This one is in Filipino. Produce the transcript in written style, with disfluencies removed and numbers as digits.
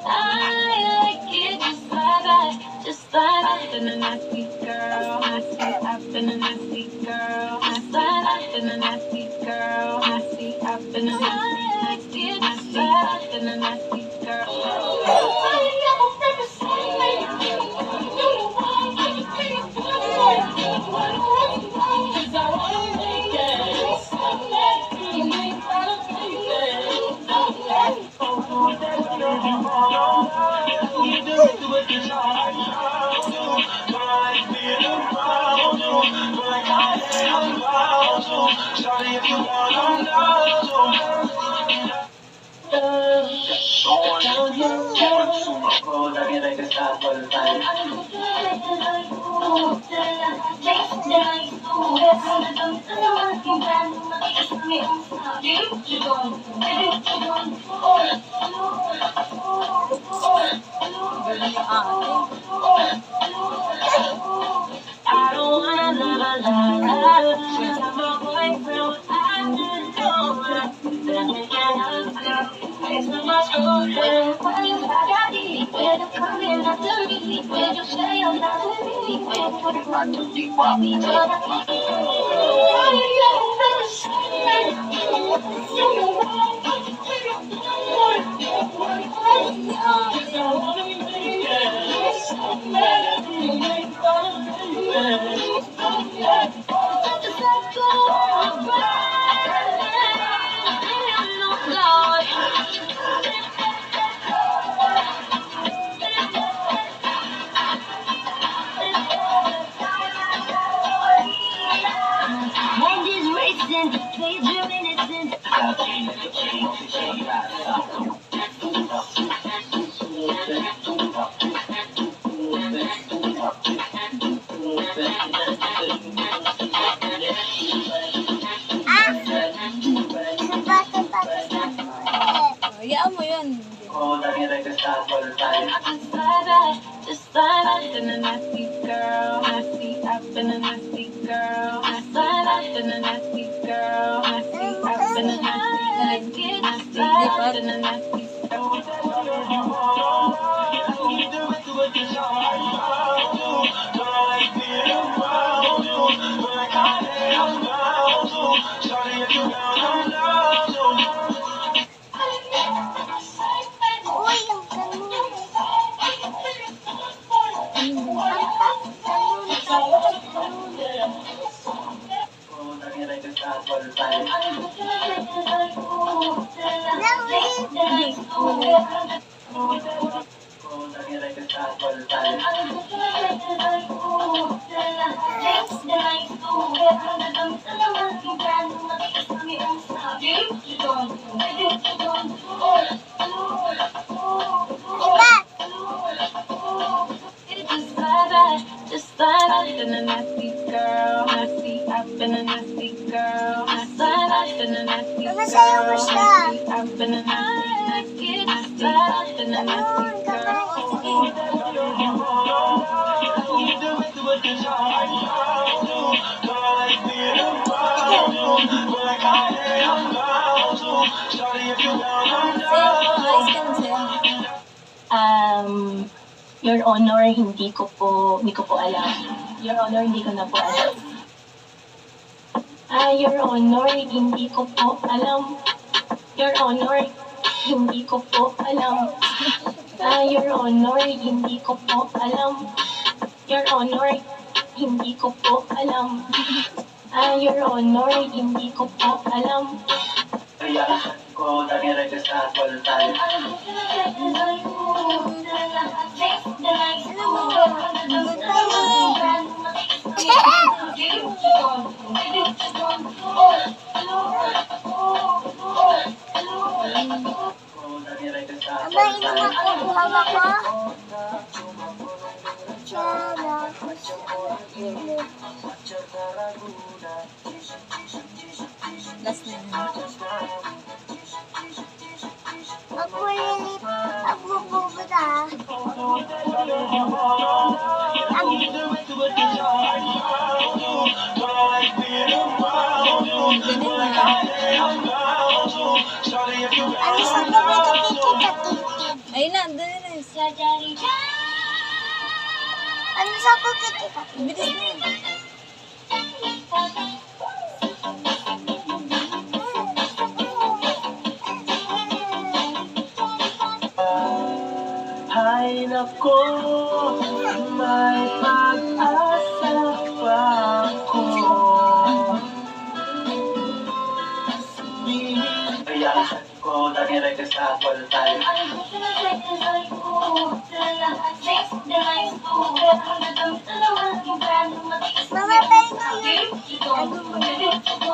like it just like that. Been a nasty girl, nasty. I've been a nasty girl, nasty. I've been a nasty girl, nasty. I've been a nasty, nasty. I've been a nasty girl. I don't wanna live a lie. Tell my boyfriend what I didn't know. Then we can have it's too much older. Why you got me? When I'm coming after me, when you say I'm not with me, when you put it on too deep for me, Mind is racing, please you're innocent. Hayaan mo yun. Just like I've been a nasty girl, nasty. I've been a nasty girl, nasty. I've been a nasty girl, nasty. I've been a nasty, nasty. I've been a nasty Uy, ang ganun. Just like I've been a nasty girl, nasty. I've been a nasty girl, nasty. I've been a nasty girl, nasty. I've been a nasty, nasty. I've been a nasty Your Honor, hindi ko po alam. Your Honor, hindi ko na po alam. Your Honor, hindi ko po alam. Your Honor, hindi ko po alam. Your Honor, hindi ko po alam. Your Honor, hindi ko po alam. Your Honor, hindi ko po alam. Aba, inom ako. Buhang ako. Last na yun. Magpulilit. Magpupupunta. Ano sa cookie kita? Bilis mo yun. Ay nako, may pag-asa pa ako. Reaction ko, nag-record sa Apple tayo. Mamatay na yun. Ano mo?